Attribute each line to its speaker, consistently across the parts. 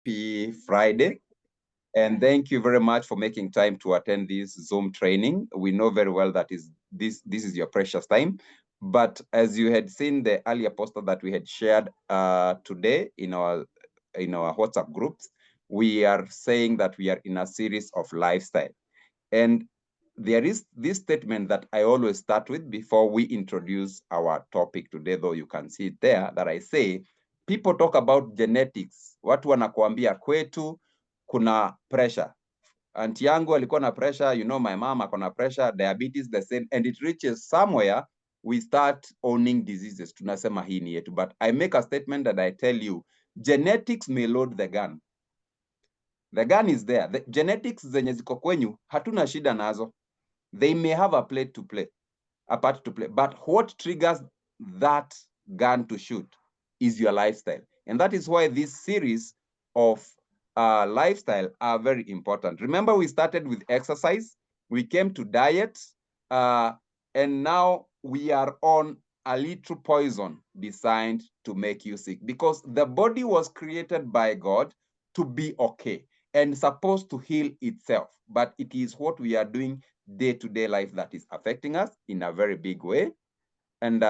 Speaker 1: happy Friday. And thank you very much for making time to attend this Zoom training. We know very well that this is your precious time. But as you had seen the earlier poster that we had shared today in our WhatsApp groups, we are saying that we are in a series of lifestyle. And there is this statement that I always start with before we introduce our topic today, though you can see it there, that I say, people talk about genetics. Watu wanakuambia kwetu kuna pressure. Auntie yangu alikuwa na pressure, you know, my mom akona pressure, diabetes the same, and it reaches somewhere we start owning diseases. Tunasema hii ni yetu. But I make a statement that I tell you, genetics may load the gun. The gun is there. The genetics zenye ziko kwenyu, hatuna shida nazo. They may have a part to play. But what triggers that gun to shoot is your lifestyle. And that is why this series of lifestyle are very important. Remember, we started with exercise, we came to diet, and now we are on a little poison designed to make you sick, because the body was created by God to be okay and supposed to heal itself. But it is what we are doing day-to-day life that is affecting us in a very big way. And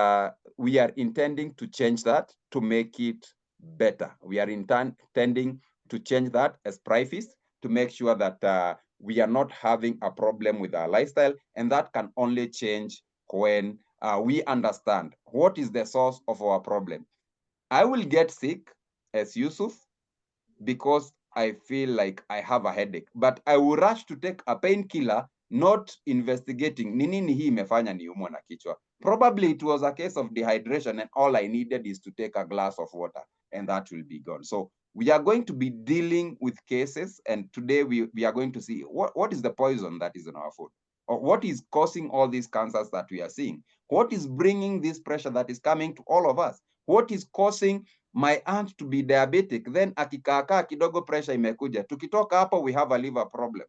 Speaker 1: we are intending to change that to make it better. We are intending to change that as practice to make sure that we are not having a problem with our lifestyle. And that can only change when we understand what is the source of our problem. I will get sick as Yusuf because I feel like I have a headache, but I will rush to take a painkiller, not investigating ni nini hii imefanya niumwe na kichwa. Probably it was a case of dehydration and all I needed is to take a glass of water and that will be gone. So we are going to be dealing with cases, and today we are going to see what is the poison that is in our food, or what is causing all these cancers that we are seeing, what is bringing this pressure that is coming to all of us, what is causing my aunt to be diabetic, then akikaakaa kidogo pressure imekuja. Tukitoka hapo, we have a liver problem.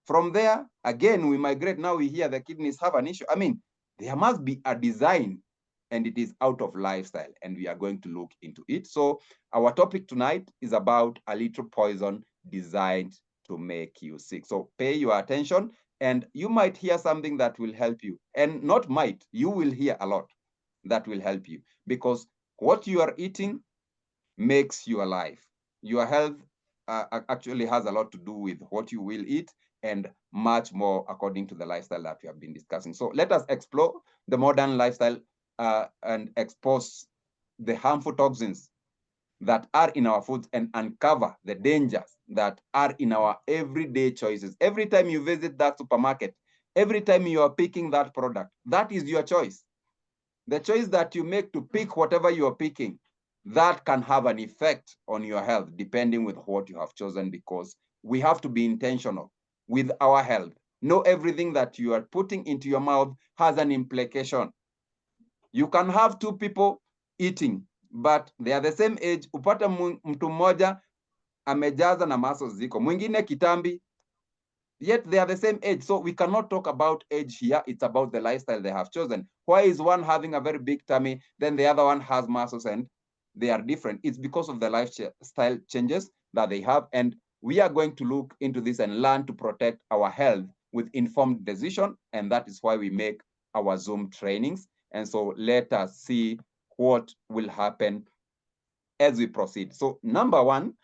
Speaker 1: From there, again, we migrate. Now we hear the kidneys have an issue. I mean, there must be a design, and it is out of lifestyle, and we are going to look into it. So our topic tonight is about a little poison designed to make you sick. So pay your attention, and you might hear something that will help you. And not might, you will hear a lot that will help you, because what you are eating makes your life. Your health actually has a lot to do with what you will eat, and much more according to the lifestyle that we have been discussing. So let us explore the modern lifestyle and expose the harmful toxins that are in our foods and uncover the dangers that are in our everyday choices. Every time you visit that supermarket, every time you are picking that product, that is your choice. The choice that you make to pick whatever you are picking, that can have an effect on your health depending with what you have chosen, because we have to be intentional with our health. Know everything that you are putting into your mouth has an implication. You can have two people eating, but they are the same age. Upata mtu mmoja amejaza na muscles ziko, mwingine kitambi, yet they are the same age. So we cannot talk about age here. It's about the lifestyle they have chosen. Why is one having a very big tummy, then the other one has muscles and they are different? It's because of the lifestyle changes that they have. And we are going to look into this and learn to protect our health with informed decision. And that is why we make our Zoom trainings. And so let us see what will happen as we proceed. So number one,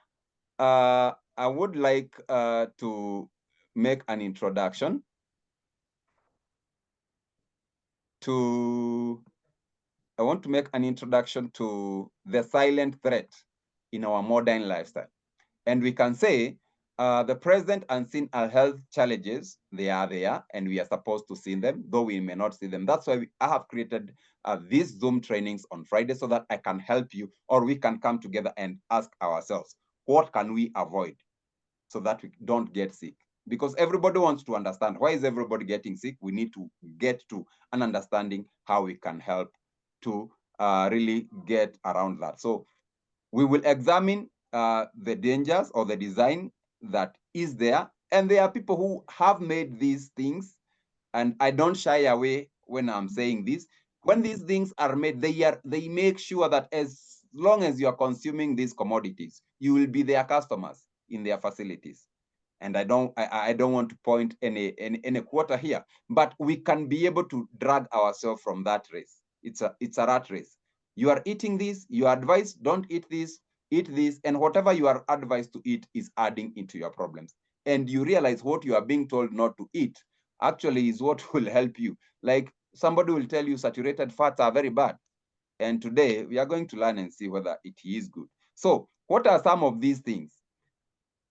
Speaker 1: I would like to make an introduction to the silent threat in our modern lifestyle. And we can say the present unseen health challenges, they are there, and we are supposed to see them, though we may not see them. That's why I have created these Zoom trainings on Friday, so that I can help you, or we can come together and ask ourselves, what can we avoid so that we don't get sick? Because everybody wants to understand, why is everybody getting sick? We need to get to an understanding how we can help to really get around that. So we will examine the dangers or the design that is there. And there are people who have made these things, and I don't shy away when I'm saying this. When these things are made, they make sure that as long as you are consuming these commodities, you will be their customers in their facilities. And I don't want to point any quarter here, but we can be able to drag ourselves from that race. It's a rat race. You are eating this, you are advised, don't eat this, and whatever you are advised to eat is adding into your problems. And you realize what you are being told not to eat actually is what will help you. Like somebody will tell you saturated fats are very bad. And today we are going to learn and see whether it is good. So what are some of these things?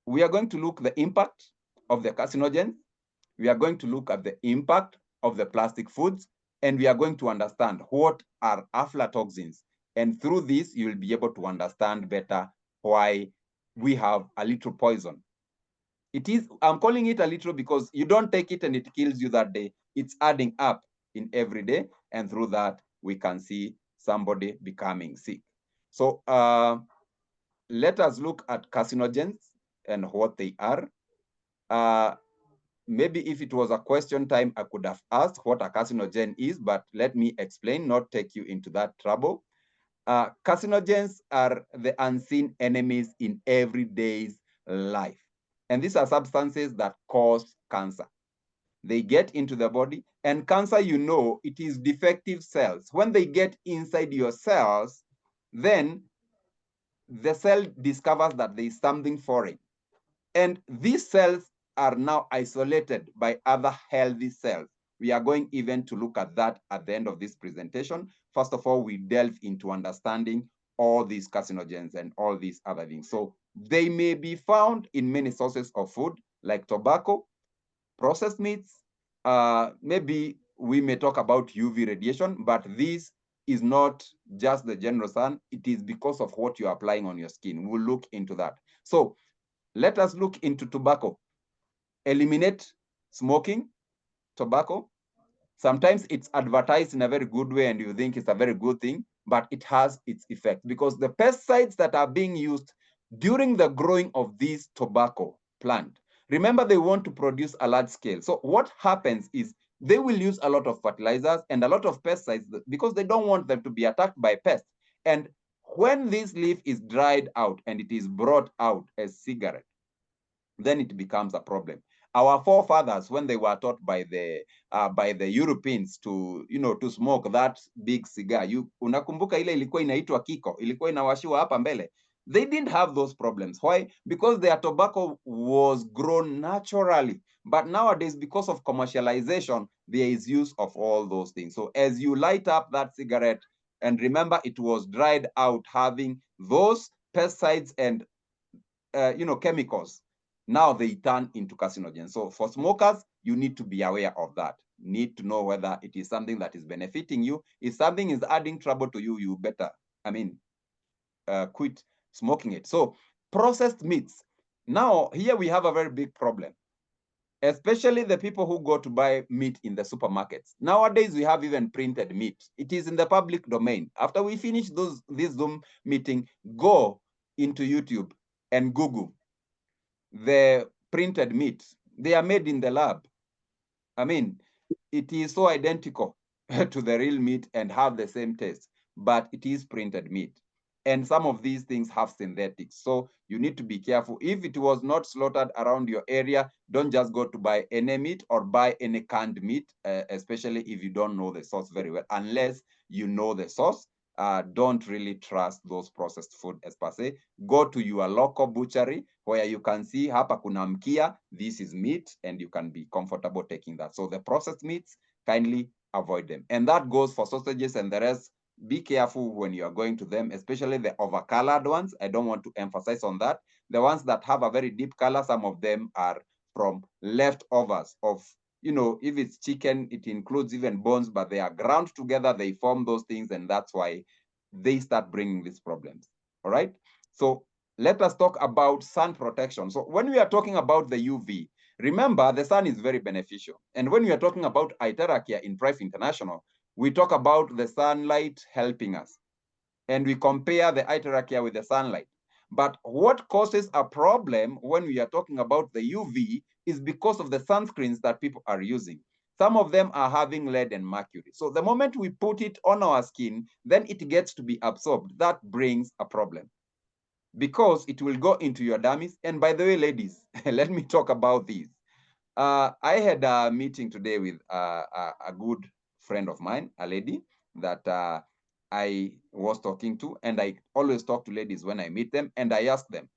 Speaker 1: We are going to look at the impact of the carcinogens. We are going to look at the impact of the plastic foods, and we are going to understand what are aflatoxins. And through this, you will be able to understand better why we have a little poison. I'm calling it a little because you don't take it and it kills you that day. It's adding up in every day, and through that, we can see somebody becoming sick. So let us look at carcinogens and what they are. Maybe if it was a question time, I could have asked what a carcinogen is, but let me explain, not take you into that trouble. Carcinogens are the unseen enemies in everyday's life. And these are substances that cause cancer. They get into the body, and cancer, you know, it is defective cells. When they get inside your cells, then the cell discovers that there is something foreign. And these cells are now isolated by other healthy cells. We are going even to look at that at the end of this presentation. First of all, we delve into understanding all these carcinogens and all these other things. So they may be found in many sources of food, like tobacco, processed meats. Maybe we may talk about UV radiation, but this is not just the general sun. It is because of what you're applying on your skin. We'll look into that. So let us look into tobacco. Eliminate smoking tobacco. Sometimes it's advertised in a very good way and you think it's a very good thing, but it has its effect because the pesticides that are being used during the growing of this tobacco plant, remember they want to produce a large scale. So what happens is they will use a lot of fertilizers and a lot of pesticides because they don't want them to be attacked by pests. And when this leaf is dried out and it is brought out as cigarette, then it becomes a problem. Our forefathers, when they were taught by the Europeans to to smoke that big cigar, unakumbuka ile ilikuwa inaitwa kiko, ilikuwa inawashiwa hapa mbele. They didn't have those problems. Why? Because their tobacco was grown naturally. But nowadays, because of commercialization, there is use of all those things. So as you light up that cigarette, and remember it was dried out having those pesticides and chemicals, now they turn into carcinogens. So for smokers, you need to be aware of that. Need to know whether it is something that is benefiting you. If something is adding trouble to you, you better, quit smoking it. So processed meats. Now, here we have a very big problem, especially the people who go to buy meat in the supermarkets. Nowadays, we have even printed meat. It is in the public domain. After we finish this Zoom meeting, go into YouTube and Google the printed meat. They are made in the lab. It is so identical to the real meat and have the same taste, but it is printed meat. And some of these things have synthetics. So you need to be careful. If it was not slaughtered around your area, don't just go to buy any meat or buy any canned meat, especially if you don't know the source very well. Unless you know the source, don't really trust those processed food as per se. Go to your local butchery where you can see hapa kuna mkia, this is meat, and you can be comfortable taking that. So the processed meats, kindly avoid them. And that goes for sausages and the rest. Be careful when you are going to them, especially the overcolored ones. I don't want to emphasize on that. The ones that have a very deep color, some of them are from leftovers of, if it's chicken, it includes even bones, but they are ground together, they form those things, and that's why they start bringing these problems. All right? So let us talk about sun protection. So when we are talking about the UV, remember the sun is very beneficial. And when we are talking about Iterakia in Price International, we talk about the sunlight helping us. And we compare the Iterakia with the sunlight. But what causes a problem when we are talking about the UV is because of the sunscreens that people are using. Some of them are having lead and mercury. So the moment we put it on our skin, then it gets to be absorbed. That brings a problem because it will go into your dermis. And by the way, ladies, let me talk about this. I had a meeting today with a good friend of mine, a lady that I was talking to, and I always talk to ladies when I meet them, and I ask them,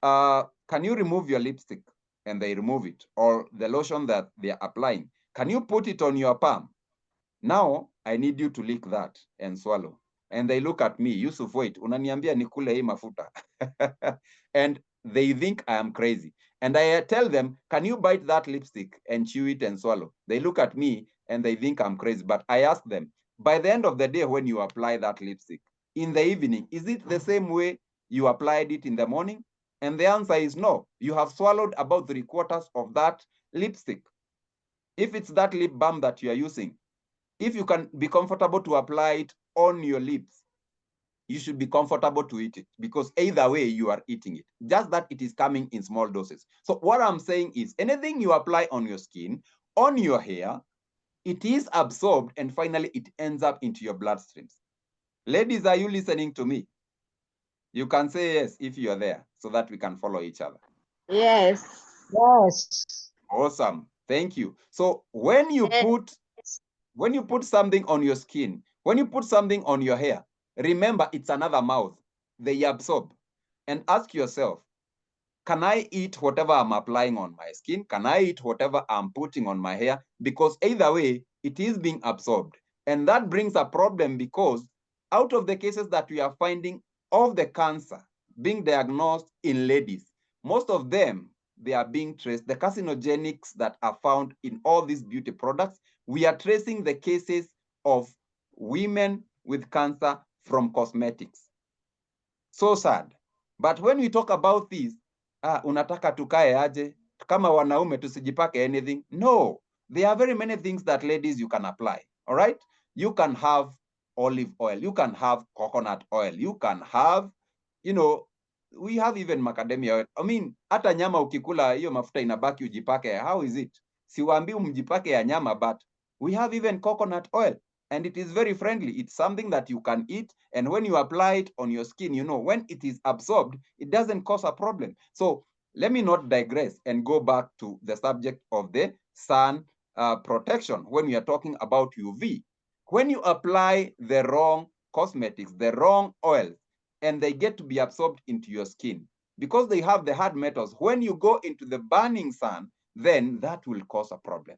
Speaker 1: can you remove your lipstick? And they remove it, or the lotion that they're applying. Can you put it on your palm? Now, I need you to lick that and swallow. And they look at me, Yusuf, wait, unaniambia nikule hii mafuta. And they think I am crazy. And I tell them, can you bite that lipstick and chew it and swallow? They look at me and they think I'm crazy. But I ask them, by the end of the day, when you apply that lipstick, in the evening, is it the same way you applied it in the morning? And the answer is no. You have swallowed about 3/4 of that lipstick. If it's that lip balm that you are using, if you can be comfortable to apply it on your lips, you should be comfortable to eat it, because either way you are eating it, just that it is coming in small doses. So what I'm saying is anything you apply on your skin, on your hair, it is absorbed and finally it ends up into your bloodstreams. Ladies, are you listening to me? You can say yes if you're there so that we can follow each other.
Speaker 2: Yes.
Speaker 3: Yes.
Speaker 1: Awesome. Thank you. So when you put something on your skin, when you put something on your hair, remember it's another mouth. They absorb. And ask yourself, can I eat whatever I'm applying on my skin? Can I eat whatever I'm putting on my hair? Because either way, it is being absorbed. And that brings a problem, because out of the cases that we are finding of the cancer being diagnosed in ladies, most of them, they are being traced. The carcinogenics that are found in all these beauty products, we are tracing the cases of women with cancer from cosmetics. So sad. But when we talk about this, unataka tukae aje? Kama wanaume tusijipake anything? No, there are very many things that ladies you can apply. All right? You can have olive oil. You can have coconut oil. You can have, we have even macadamia oil. I mean, hata nyama ukikula hiyo mafuta inabaki ujipake. How is it? Siwaambii mjipake ya nyama, but we have even coconut oil. And it is very friendly. It's something that you can eat. And when you apply it on your skin, when it is absorbed, it doesn't cause a problem. So let me not digress and go back to the subject of the sun protection when we are talking about UV. When you apply the wrong cosmetics, the wrong oils, and they get to be absorbed into your skin, because they have the hard metals, when you go into the burning sun, then that will cause a problem.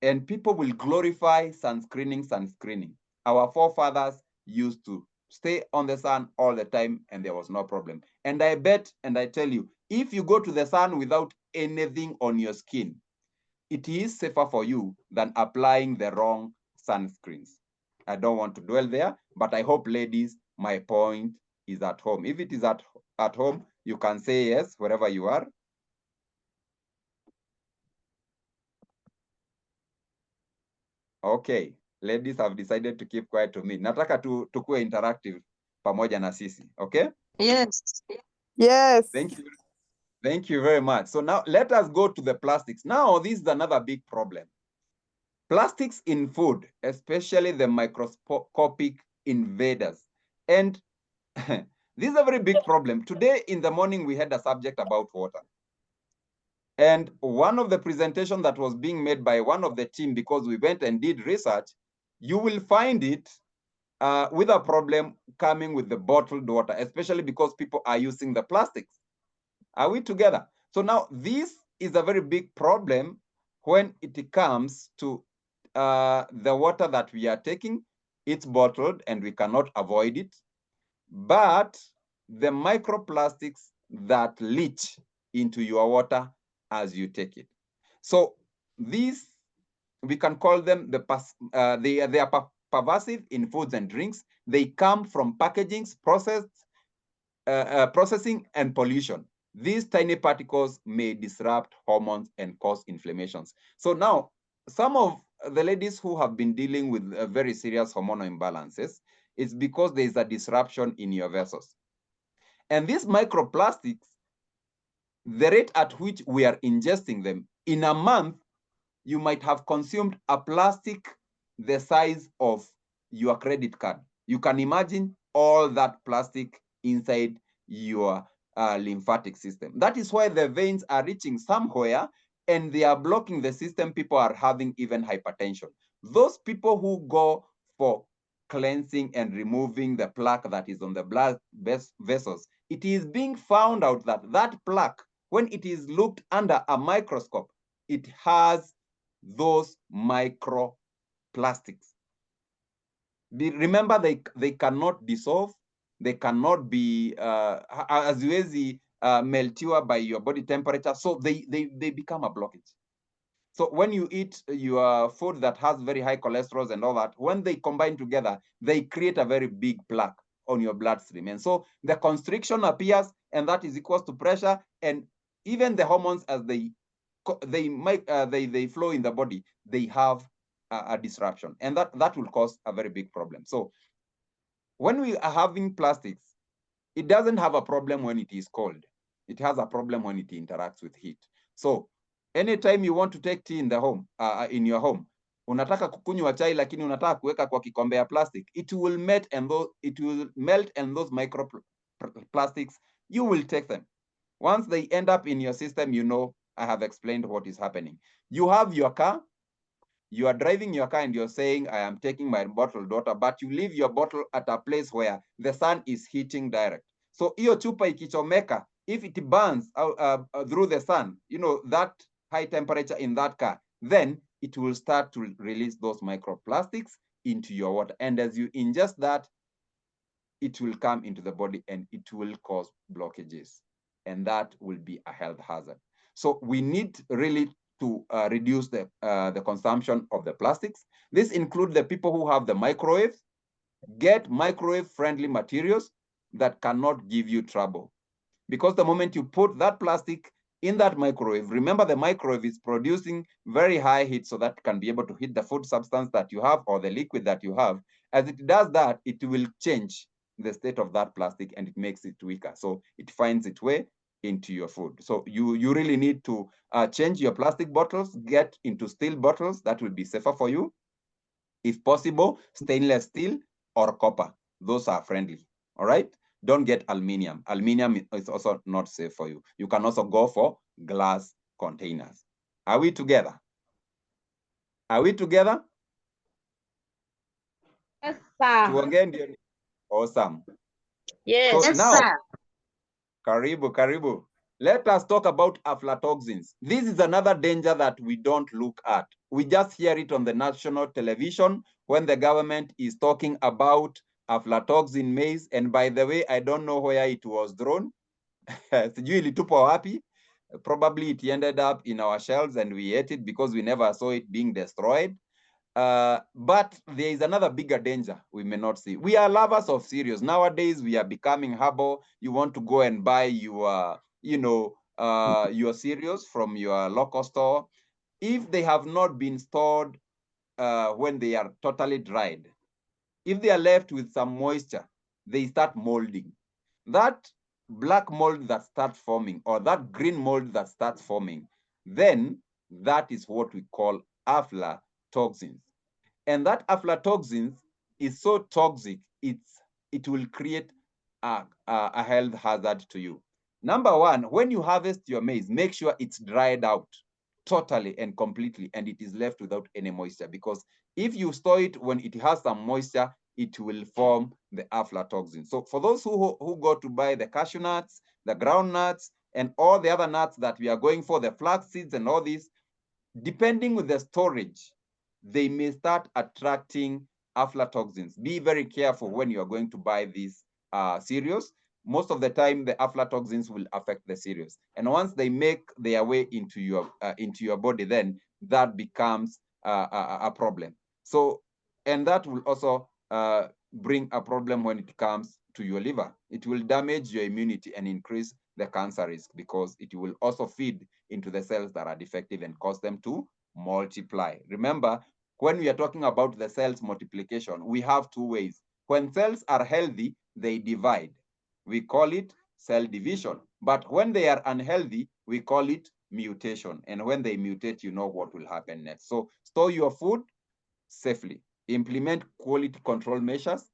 Speaker 1: And people will glorify sunscreening. Our forefathers used to stay on the sun all the time and there was no problem. And I bet, and I tell you, if you go to the sun without anything on your skin, it is safer for you than applying the wrong sunscreens. I don't want to dwell there, but I hope, ladies, my point is at home. If it is at home, you can say yes wherever you are. Okay, ladies have decided to keep quiet to me. Nataka tukue interactive pamoja na sisi, okay?
Speaker 2: Yes.
Speaker 3: Yes.
Speaker 1: Thank you very much. So now let us go to the plastics. Now, this is another big problem. Plastics in food, especially the microscopic invaders. And this is a very big problem. Today in the morning, we had a subject about water. And one of the presentation that was being made by one of the team, because we went and did research, you will find it with a problem coming with the bottled water, especially because people are using the plastics. Are we together? So now this is a very big problem when it comes to the water that we are taking. It's bottled and we cannot avoid it. But the microplastics that leach into your water as you take it. So these, we can call them they are pervasive in foods and drinks. They come from packagings, processing, and pollution. These tiny particles may disrupt hormones and cause inflammations. So now, some of the ladies who have been dealing with very serious hormonal imbalances, it's because there is a disruption in your vessels. And these microplastics, the rate at which we are ingesting them, in a month, you might have consumed a plastic the size of your credit card. You can imagine all that plastic inside your lymphatic system. That is why the veins are reaching somewhere and they are blocking the system. People are having even hypertension. Those people who go for cleansing and removing the plaque that is on the blood vessels, it is being found out that that plaque, when it is looked under a microscope, it has those microplastics. Remember, they cannot dissolve, they cannot be haziwezi meltiwa by your body temperature, so they become a blockage. So when you eat your food that has very high cholesterol and all that, when they combine together, they create a very big plaque on your bloodstream. And so the constriction appears, and that is equals to pressure. And even the hormones, as they flow in the body, they have a disruption. And that will cause a very big problem. So when we are having plastics, it doesn't have a problem when it is cold. It has a problem when it interacts with heat. So anytime you want to take tea in the home, in your home, unataka kukunywa chai lakini unataka kuweka kwa kikombe ya plastic, it will melt, and those microplastics, you will take them. Once they end up in your system, you know, I have explained what is happening. You have your car, you are driving your car and you're saying, I am taking my bottled water, but you leave your bottle at a place where the sun is hitting direct. So iyo chupa ikichomeka, if it burns through the sun, you know, that high temperature in that car, then it will start to release those microplastics into your water. And as you ingest that, it will come into the body and it will cause blockages. And that will be a health hazard. So we need really to reduce the consumption of the plastics. This includes the people who have the microwave. Get microwave-friendly materials that cannot give you trouble. Because the moment you put that plastic in that microwave, remember the microwave is producing very high heat so that it can be able to heat the food substance that you have or the liquid that you have. As it does that, it will change the state of that plastic and it makes it weaker. So it finds its way into your food. So you really need to change your plastic bottles, get into steel bottles. That will be safer for you. If possible, stainless steel or copper. Those are friendly, all right? Don't get aluminum. Aluminum is also not safe for you. You can also go for glass containers. Are we together? Are we together?
Speaker 2: Yes, sir.
Speaker 1: Tuongee ndio. Awesome.
Speaker 2: Yes.
Speaker 1: So
Speaker 3: Yes,
Speaker 1: now,
Speaker 3: sir.
Speaker 1: karibu. Let us talk about aflatoxins. This is another danger that we don't look at. We just hear it on the national television when the government is talking about aflatoxin maize. And by the way, I don't know where it was thrown. Sijui ilitupwa wapi. Probably it ended up in our shelves and we ate it because we never saw it being destroyed. But there is another bigger danger we may not see. We are lovers of cereals. Nowadays, we are becoming herbal. You want to go and buy your, your cereals from your local store. If they have not been stored when they are totally dried, if they are left with some moisture, they start molding. That black mold that starts forming, or that green mold that starts forming, then that is what we call aflatoxins. And that aflatoxins is so toxic, it will create a health hazard to you. Number one, when you harvest your maize, make sure it's dried out totally and completely, and it is left without any moisture. Because if you store it when it has some moisture, it will form the aflatoxin. So for those who go to buy the cashew nuts, the ground nuts, and all the other nuts that we are going for, the flax seeds and all these, depending with the storage, they may start attracting aflatoxins. Be very careful when you are going to buy these cereals. Most of the time, the aflatoxins will affect the cereals. And once they make their way into your body, then that becomes a problem. So, and that will also bring a problem when it comes to your liver. It will damage your immunity and increase the cancer risk because it will also feed into the cells that are defective and cause them to multiply. Remember, when we are talking about the cells multiplication, we have two ways. When cells are healthy, they divide. We call it cell division. But when they are unhealthy, we call it mutation. And when they mutate, you know what will happen next. So store your food safely. Implement quality control measures.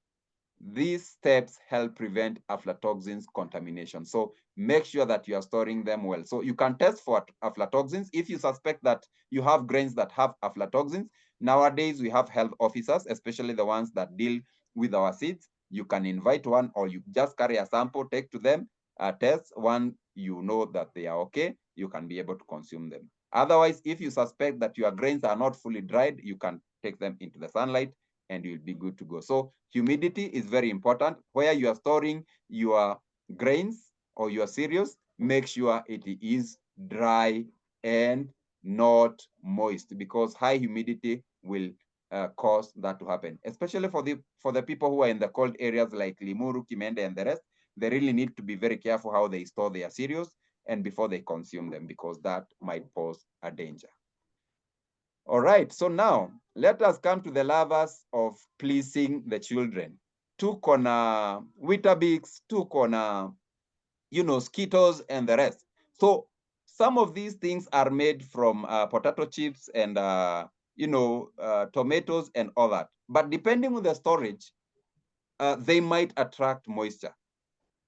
Speaker 1: These steps help prevent aflatoxins contamination. So make sure that you are storing them well. So you can test for aflatoxins. If you suspect that you have grains that have aflatoxins, nowadays we have health officers, especially the ones that deal with our seeds. You can invite one, or you just carry a sample, take to them, test. One, you know that they are okay, you can be able to consume them. Otherwise, if you suspect that your grains are not fully dried, you can take them into the sunlight and you'll be good to go. So humidity is very important. Where you are storing your grains or your cereals, make sure it is dry and not moist, because high humidity will cause that to happen, especially for the people who are in the cold areas like Limuru, Kimende, and the rest. They really need to be very careful how they store their cereals and before they consume them, because that might pose a danger. All right, so now let us come to the lovers of pleasing the children. Tuko na Weetabix, tuko na, Skittles and the rest. So some of these things are made from potato chips and, tomatoes and all that. But depending on the storage, they might attract moisture.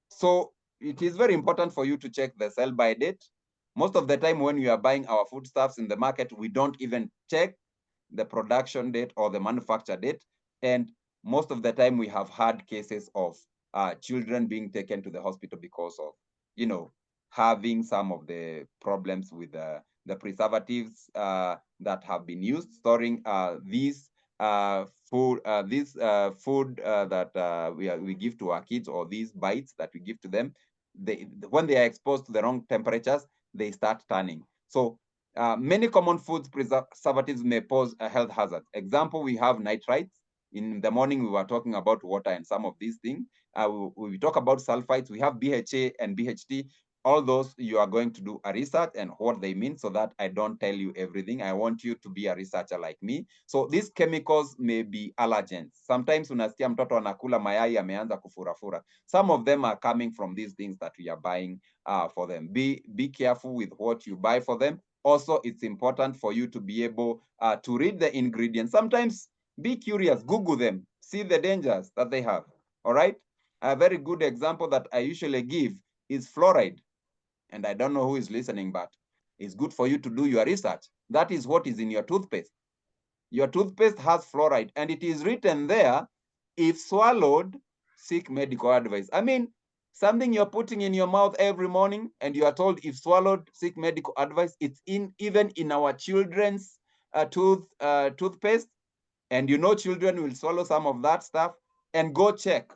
Speaker 1: So it is very important for you to check the sell-by date. Most of the time when you are buying our foodstuffs in the market, we don't even check the production date or the manufacture date. And most of the time we have had cases of children being taken to the hospital because of, having some of the problems with the preservatives that have been used, storing these food that we give to our kids, or these bites that we give to them. When they are exposed to the wrong temperatures, they start turning. So many common foods preservatives may pose a health hazard. Example, we have nitrites. In the morning, we were talking about water and some of these things. We talk about sulfites. We have BHA and BHT. All those, you are going to do a research and what they mean, so that I don't tell you everything. I want you to be a researcher like me. So these chemicals may be allergens. Sometimes unasikia mtoto anakula mayai ameanza kufurafura. Some of them are coming from these things that we are buying for them. Be careful with what you buy for them. Also, it's important for you to be able to read the ingredients. Sometimes be curious, Google them, see the dangers that they have. All right. A very good example that I usually give is fluoride. And I don't know who is listening, but it's good for you to do your research. That is what is in your toothpaste. Your toothpaste has fluoride, and it is written there, if swallowed, seek medical advice. I mean, something you're putting in your mouth every morning, and you are told, if swallowed, seek medical advice. It's even in our children's toothpaste, and children will swallow some of that stuff. And go check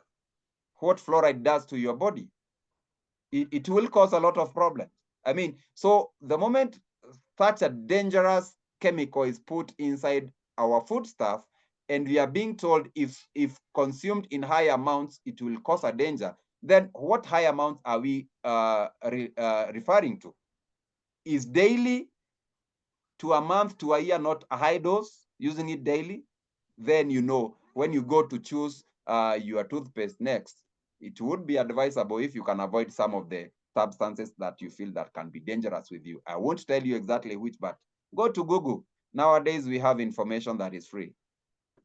Speaker 1: what fluoride does to your body. It will cause a lot of problems. I mean, so the moment such a dangerous chemical is put inside our foodstuff, and we are being told if consumed in high amounts, it will cause a danger, then what high amounts are we referring to? Is daily to a month to a year not a high dose, using it daily? Then when you go to choose your toothpaste next, it would be advisable if you can avoid some of the substances that you feel that can be dangerous with you. I won't tell you exactly which, but go to Google. Nowadays, we have information that is free.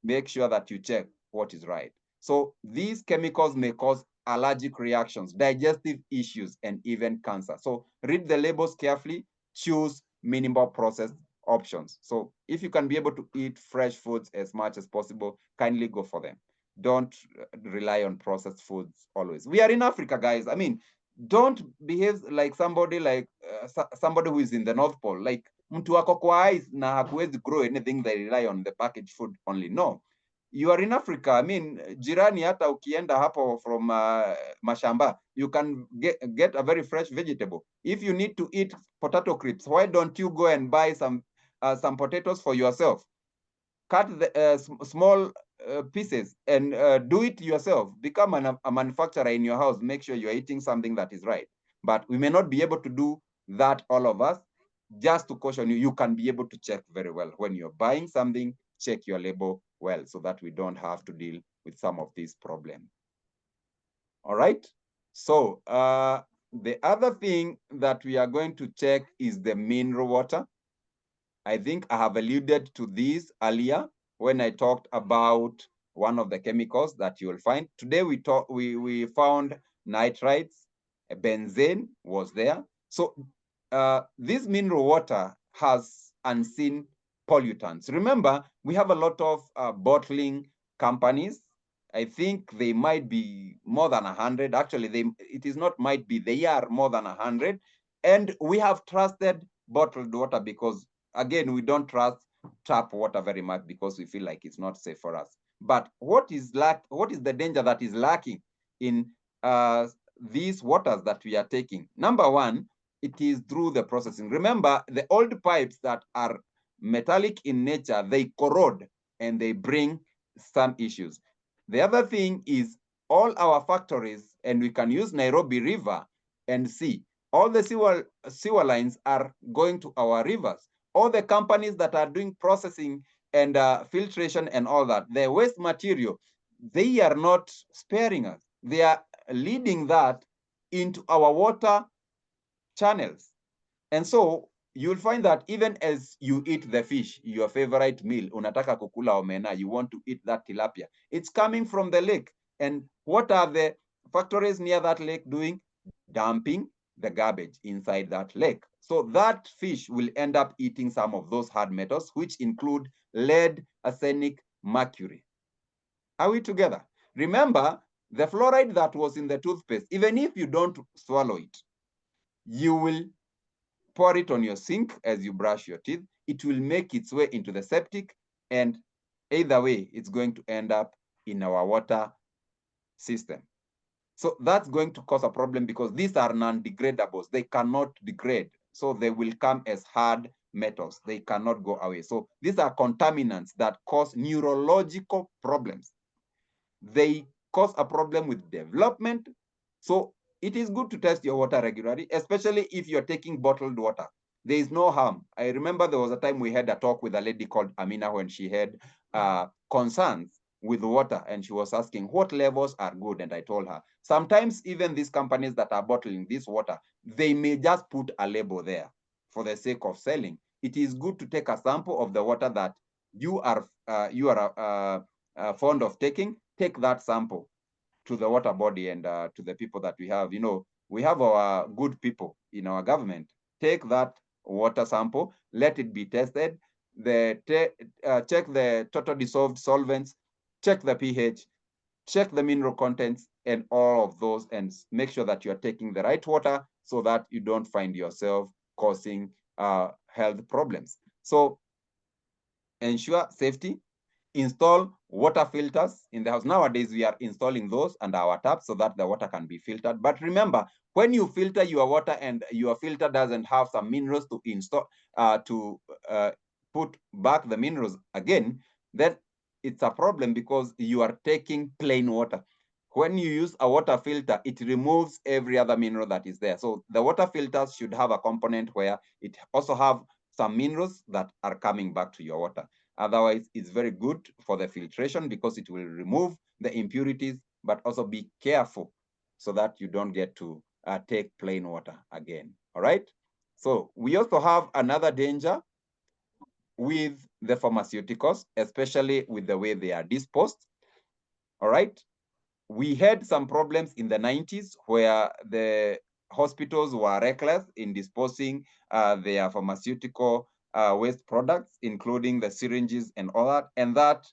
Speaker 1: Make sure that you check what is right. So these chemicals may cause allergic reactions, digestive issues, and even cancer. So read the labels carefully, choose minimal processed options. So if you can be able to eat fresh foods as much as possible, kindly go for them. Don't rely on processed foods always. We are in Africa, guys. I mean, don't behave like somebody who is in the North Pole. Like mtu wako kwa ice na hakuwezi grow anything, they rely on the packaged food only. No, you are in Africa. I mean, jirani hata ukienda hapo from mashamba, you can get a very fresh vegetable. If you need to eat potato crisps, why don't you go and buy some potatoes for yourself? Cut the small pieces and do it yourself. Become a manufacturer in your house. Make sure you're eating something that is right. But we may not be able to do that, all of us. Just to caution you, you can be able to check very well. When you're buying something, check your label well, so that we don't have to deal with some of these problems. All right. So The other thing that we are going to check is the mineral water. I think I have alluded to this earlier when I talked about one of the chemicals that you will find. Today we found nitrites, benzene was there. So this mineral water has unseen pollutants. Remember, we have a lot of bottling companies. I think they might be more than 100. Actually, it is not might be, they are more than 100. And we have trusted bottled water because, again, we don't trust tap water very much because we feel like it's not safe for us. But what is the danger that is lacking in these waters that we are taking? Number one, it is through the processing. Remember, the old pipes that are metallic in nature, they corrode and they bring some issues. The other thing is all our factories, and we can use Nairobi River and see, all the sewer lines are going to our rivers. All the companies that are doing processing and filtration and all that, the waste material, they are not sparing us. They are leading that into our water channels. And so you'll find that even as you eat the fish, your favorite meal, unataka kukula omena, you want to eat that tilapia, it's coming from the lake. And what are the factories near that lake doing? Dumping the garbage inside that lake. So that fish will end up eating some of those hard metals, which include lead, arsenic, mercury. Are we together? Remember, the fluoride that was in the toothpaste, even if you don't swallow it, you will pour it on your sink as you brush your teeth. It will make its way into the septic, and either way, it's going to end up in our water system. So that's going to cause a problem because these are non-degradables. They cannot degrade. So they will come as hard metals. They cannot go away. So these are contaminants that cause neurological problems. They cause a problem with development. So it is good to test your water regularly, especially if you're taking bottled water. There is no harm. I remember there was a time we had a talk with a lady called Amina when she had concerns with water, and she was asking what levels are good. And I told her, sometimes even these companies that are bottling this water, they may just put a label there for the sake of selling. It is good to take a sample of the water that you are fond of taking. Take that sample to the water body and to the people that we have. You know, we have our good people in our government. Take that water sample, let it be tested, check the total dissolved solvents, check the pH, check the mineral contents and all of those, and make sure that you're taking the right water so that you don't find yourself causing health problems. So ensure safety. Install water filters in the house. Nowadays, we are installing those under our taps so that the water can be filtered. But remember, when you filter your water and your filter doesn't have some minerals to install, put back the minerals again, then it's a problem because you are taking plain water. When you use a water filter, it removes every other mineral that is there. So the water filters should have a component where it also have some minerals that are coming back to your water. Otherwise, it's very good for the filtration because it will remove the impurities, but also be careful so that you don't get to take plain water again. All right. So we also have another danger with the pharmaceuticals, especially with the way they are disposed. All right. We had some problems in the 90s where the hospitals were reckless in disposing their pharmaceutical waste products, including the syringes and all that. And that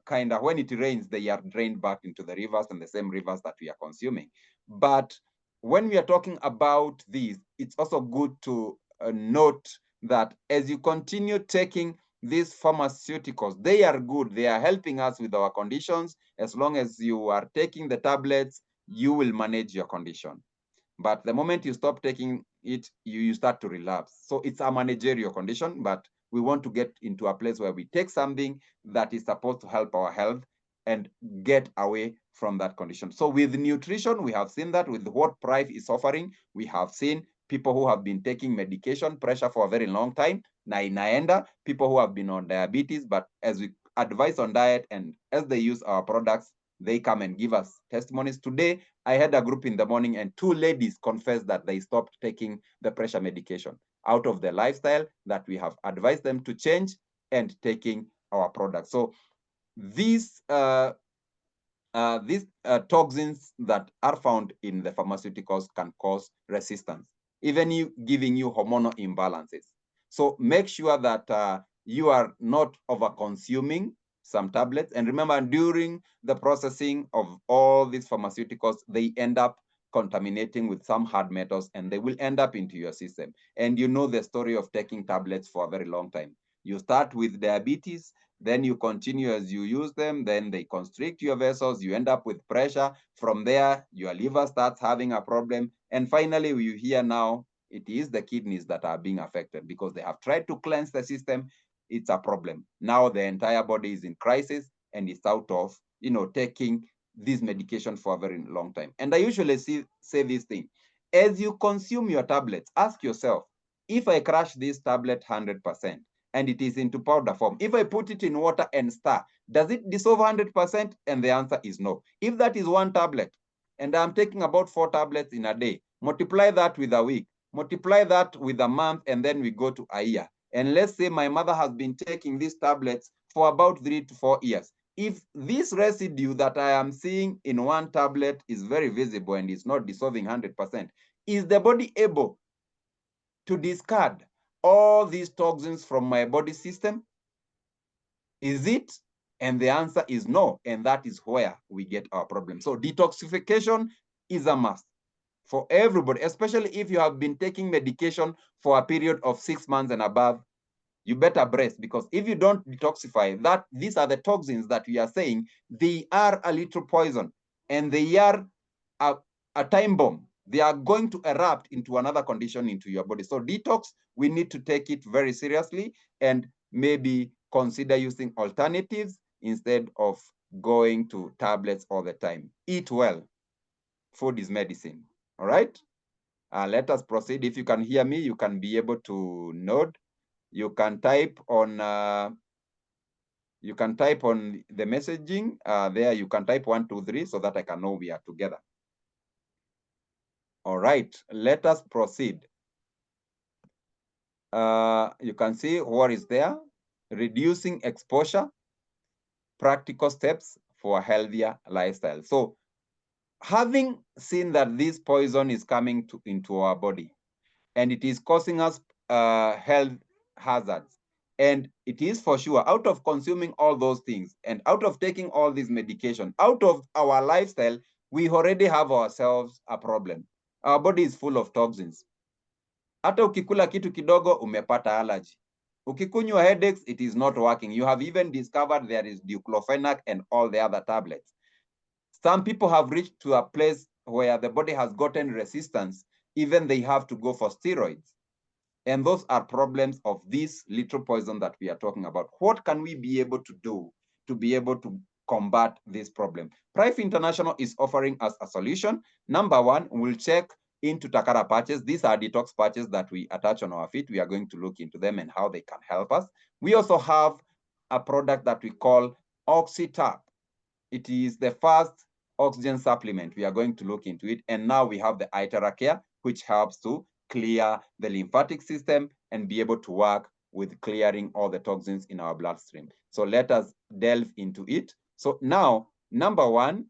Speaker 1: kind of, when it rains, they are drained back into the rivers and the same rivers that we are consuming. But when we are talking about these, it's also good to note that as you continue taking these pharmaceuticals, they are good. They are helping us with our conditions. As long as you are taking the tablets, you will manage your condition. But the moment you stop taking it, you start to relapse. So it's a managerial condition, but we want to get into a place where we take something that is supposed to help our health and get away from that condition. So with nutrition, we have seen that with what Price is offering. We have seen people who have been taking medication, pressure for a very long time, na inaenda, people who have been on diabetes, but as we advise on diet and as they use our products, They come and give us testimonies. Today, I had a group in the morning and 2 ladies confessed that they stopped taking the pressure medication out of the lifestyle that we have advised them to change and taking our products. So these toxins that are found in the pharmaceuticals can cause resistance, even giving you hormonal imbalances. So make sure that you are not over consuming some tablets. And remember, during the processing of all these pharmaceuticals, they end up contaminating with some hard metals and they will end up into your system. And you know the story of taking tablets for a very long time. You start with diabetes, then you continue as you use them, then they constrict your vessels, you end up with pressure. From there, your liver starts having a problem. And finally, you hear now, it is the kidneys that are being affected because they have tried to cleanse the system. It's a problem. Now the entire body is in crisis and it's out of, taking this medication for a very long time. And I usually say this thing. As you consume your tablets, ask yourself, if I crush this tablet 100%, and it is into powder form, if I put it in water and stir, does it dissolve 100%? And the answer is no. If that is 1 tablet, and I'm taking about 4 tablets in a day, multiply that with a week, multiply that with a month, and then we go to a year. And let's say my mother has been taking these tablets for about 3 to 4 years. If this residue that I am seeing in 1 tablet is very visible and is not dissolving 100%, is the body able to discard all these toxins from my body system? Is it? And the answer is no. And that is where we get our problem. So detoxification is a must for everybody, especially if you have been taking medication for a period of 6 months and above. You better brace, because if you don't detoxify that, these are the toxins that we are saying, they are a little poison and they are a time bomb. They are going to erupt into another condition into your body. So detox, we need to take it very seriously and maybe consider using alternatives instead of going to tablets all the time. Eat well. Food is medicine. All right? Let us proceed. If you can hear me, you can be able to nod. You can type on the messaging there. You can type 1, 2, 3 so that I can know we are together. All right, let us proceed. You can see what is there. Reducing exposure, practical steps for a healthier lifestyle. So having seen that this poison is coming into our body and it is causing us health hazards, and it is for sure, out of consuming all those things and out of taking all this medication, out of our lifestyle, we already have ourselves a problem. Our body is full of toxins. Hata ukikula kitu kidogo umepata allergy. Ukikunywa headaches, it is not working. You have even discovered there is diclofenac and all the other tablets. Some people have reached to a place where the body has gotten resistance. Even they have to go for steroids. And those are problems of this little poison that we are talking about. What can we be able to do to be able to combat this problem? Prife International is offering us a solution. Number 1, we'll check into Takara patches. These are detox patches that we attach on our feet. We are going to look into them and how they can help us. We also have a product that we call OxyTap. It is the first oxygen supplement. We are going to look into it. And now we have the Itera Care, which helps to clear the lymphatic system and be able to work with clearing all the toxins in our bloodstream. So let us delve into it. So now, number 1,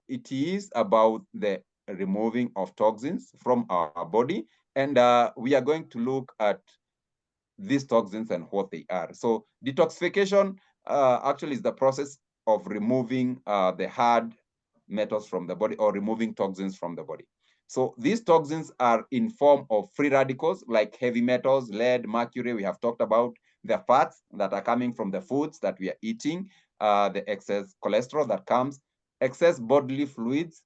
Speaker 1: it is about the removing of toxins from our body. And we are going to look at these toxins and what they are. So detoxification actually is the process of removing the hard metals from the body, or removing toxins from the body. So these toxins are in form of free radicals like heavy metals, lead, mercury. We have talked about the fats that are coming from the foods that we are eating, the excess cholesterol that comes, excess bodily fluids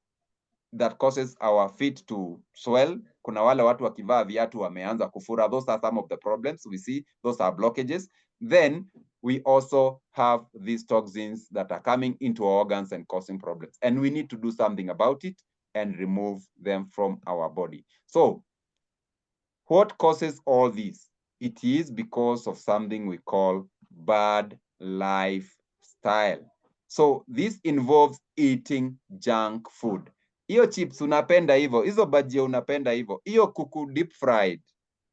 Speaker 1: that causes our feet to swell. Kuna wale watu wakivaa viatu wameanza kufura. Those are some of the problems we see. Those are blockages. Then we also have these toxins that are coming into our organs and causing problems. And we need to do something about it and remove them from our body. So what causes all this? It is because of something we call bad lifestyle. So this involves eating junk food. Hiyo chips unapenda hivyo, hizo bajia unapenda hivyo, hiyo kuku deep fried.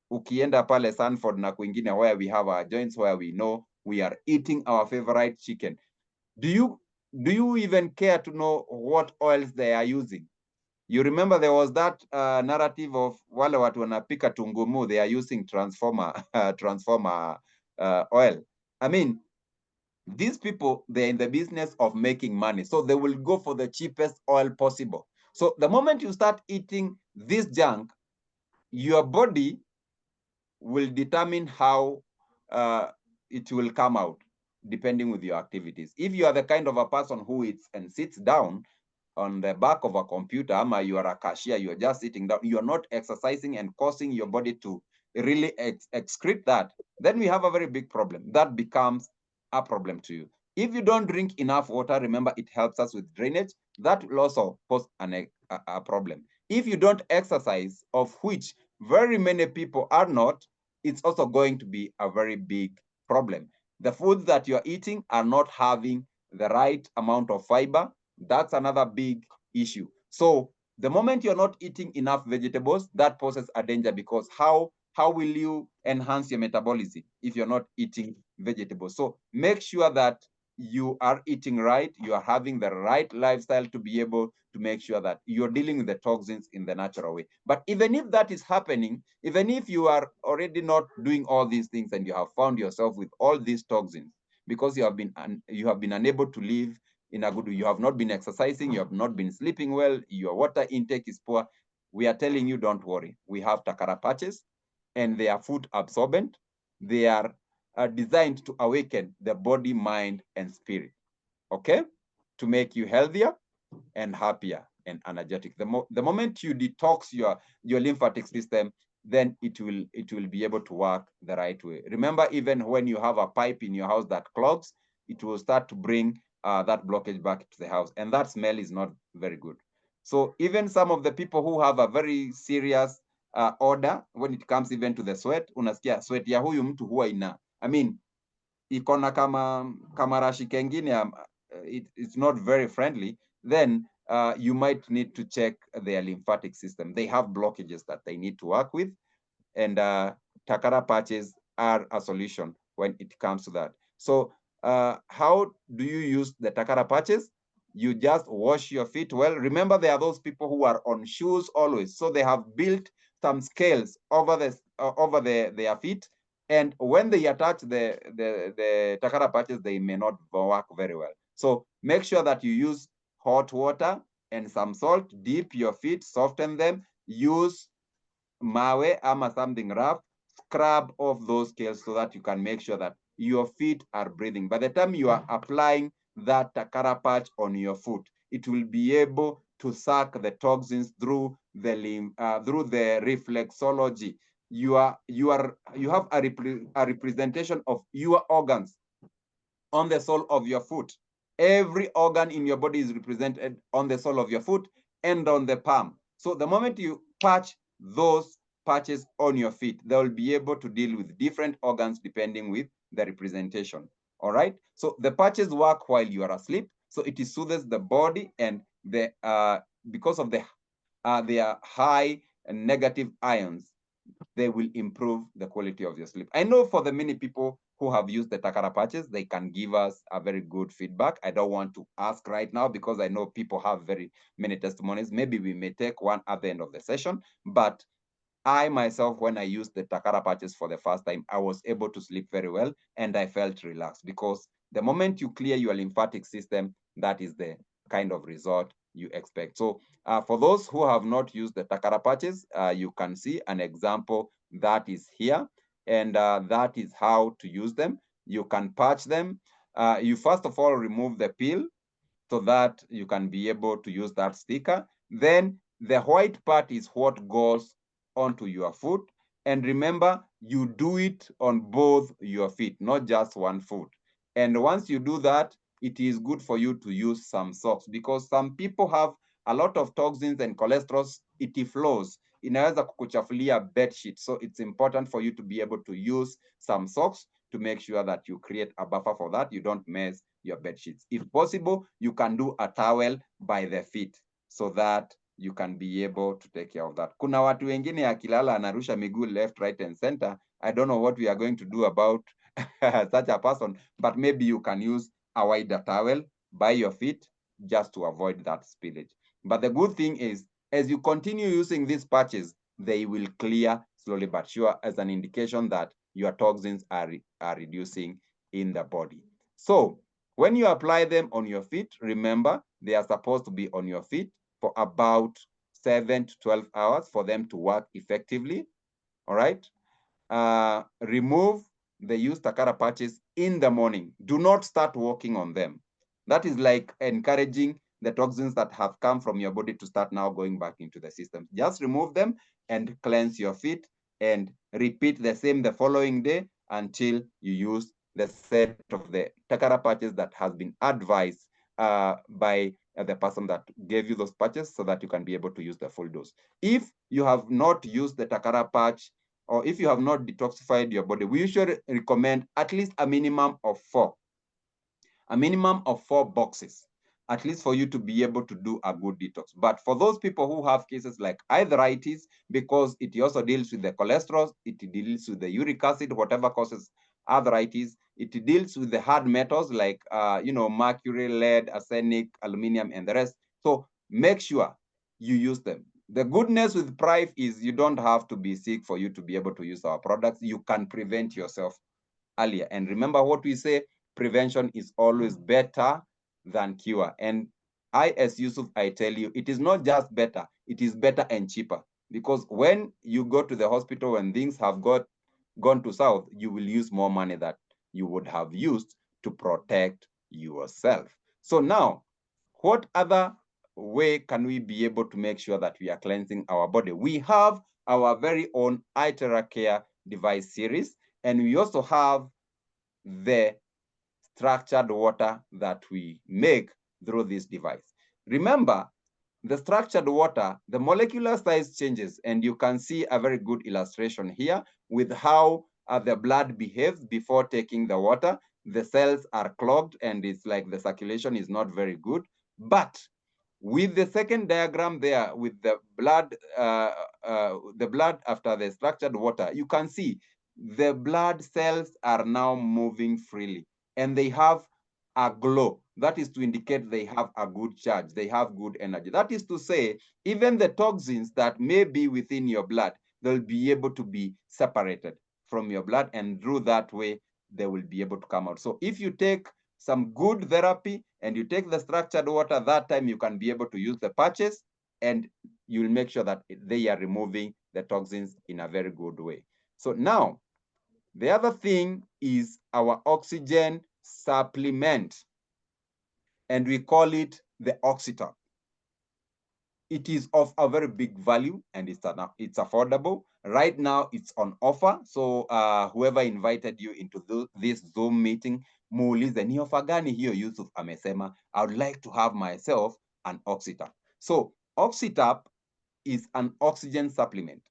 Speaker 1: Ukienda pale Sanford na kwingine where we have our joints, where we know we are eating our favorite chicken. Do you even care to know what oils they are using? You remember there was that narrative of wale watu wanapika tungumu, they are using transformer oil. I mean, these people, they're in the business of making money. So they will go for the cheapest oil possible. So the moment you start eating this junk, your body will determine how it will come out, depending with your activities. If you are the kind of a person who eats and sits down on the back of a computer, ama you are a cashier, you're just sitting down, you're not exercising and causing your body to really excrete that, then we have a very big problem. That becomes a problem to you. If you don't drink enough water, remember it helps us with drainage. That will also pose a problem. If you don't exercise, of which very many people are not, it's also going to be a very big problem. The foods that you're eating are not having the right amount of fiber. That's another big issue. So the moment you're not eating enough vegetables, that poses a danger, because how will you enhance your metabolism if you're not eating vegetables? So make sure that you are eating right, you are having the right lifestyle to be able to make sure that you're dealing with the toxins in the natural way. But even if that is happening, even if you are already not doing all these things and you have found yourself with all these toxins because you have been unable to live in a good way, you have not been exercising, you have not been sleeping well, your water intake is poor, we are telling you, don't worry. We have takara patches, and they are food absorbent. They are designed to awaken the body, mind, and spirit, okay? To make you healthier and happier and energetic. The moment you detox your lymphatic system, then it will be able to work the right way. Remember, even when you have a pipe in your house that clogs, it will start to bring that blockage back to the house, and that smell is not very good. So even some of the people who have a very serious odor when it comes even to the sweat, unasikia sweat ya huyu mtu huwa I mean, ikona kama rashi kengine, it's not very friendly, then you might need to check their lymphatic system. They have blockages that they need to work with, and takara patches are a solution when it comes to that. So how do you use the takara patches? You just wash your feet well. Remember, there are those people who are on shoes always, so they have built some scales over their feet, and when they attach the takara patches, they may not work very well. So make sure that you use hot water and some salt, dip your feet, soften them, use mawe ama something rough, scrub off those scales so that you can make sure that your feet are breathing. By the time you are applying that takara patch on your foot, it will be able to suck the toxins through the reflexology. You have a representation of your organs on the sole of your foot. Every organ in your body is represented on the sole of your foot and on the palm. So the moment you patch those patches on your feet, they will be able to deal with different organs depending with the representation. All right. So the patches work while you are asleep. So it soothes the body, and because of their high negative ions, they will improve the quality of your sleep. I know for the many people who have used the takara patches, they can give us a very good feedback. I don't want to ask right now because I know people have very many testimonies. Maybe we may take one at the end of the session, but I myself, when I used the takara patches for the first time, I was able to sleep very well and I felt relaxed, because the moment you clear your lymphatic system, that is the kind of result you expect. So for those who have not used the takara patches, you can see an example that is here, and that is how to use them. You can patch them. You first of all remove the peel so that you can be able to use that sticker. Then the white part is what goes onto your foot. And remember, you do it on both your feet, not just one foot. And once you do that, it is good for you to use some socks, because some people have a lot of toxins and cholesterol. It flows, inaweza kukuchafulia bed sheet. So it's important for you to be able to use some socks to make sure that you create a buffer for that. You don't mess your bed sheets. If possible, you can do a towel by the feet so that you can be able to take care of that. Kuna watu wengine akilala anarusha miguu left, right, and center. I don't know what we are going to do about such a person, but maybe you can use a wider towel by your feet just to avoid that spillage. But the good thing is, as you continue using these patches, they will clear slowly but sure as an indication that your toxins are reducing in the body. So when you apply them on your feet, remember, they are supposed to be on your feet for about 7 to 12 hours for them to work effectively. All right. Remove the used Takara patches in the morning. Do not start working on them. That is like encouraging the toxins that have come from your body to start now going back into the system. Just remove them and cleanse your feet and repeat the same the following day until you use the set of the Takara patches that has been advised by the person that gave you those patches so that you can be able to use the full dose. If you have not used the Takara patch, or if you have not detoxified your body, we usually recommend at least a minimum of 4 boxes, at least for you to be able to do a good detox. But for those people who have cases like arthritis, because it also deals with the cholesterol, it deals with the uric acid, whatever causes arthritis, it deals with the hard metals like mercury, lead, arsenic, aluminum, and the rest. So make sure you use them. The goodness with Prive is you don't have to be sick for you to be able to use our products. You can prevent yourself earlier. And remember what we say, prevention is always better than cure. And I, as Yusuf, I tell you, it is not just better, it is better and cheaper. Because when you go to the hospital and things have gone to south, you will use more money that you would have used to protect yourself. So now, what other way can we be able to make sure that we are cleansing our body? We have our very own Itera Care device series, and we also have the structured water that we make through this device. Remember, the structured water, the molecular size changes, and you can see a very good illustration here with how the blood behaves before taking the water. The cells are clogged and it's like the circulation is not very good. But with the second diagram there, with the blood after the structured water, you can see the blood cells are now moving freely and they have a glow. That is to indicate they have a good charge, they have good energy. That is to say, even the toxins that may be within your blood, they'll be able to be separated from your blood, and through that way, they will be able to come out. So if you take some good therapy and you take the structured water, that time you can be able to use the patches and you'll make sure that they are removing the toxins in a very good way. So now, the other thing is our oxygen supplement, and we call it the Oxytop. It is of a very big value and it's affordable. Right now, it's on offer. So whoever invited you into this Zoom meeting, muulize ni offer gani hiyo Yusuf amesema, I would like to have myself an Oxytop. So Oxytop is an oxygen supplement.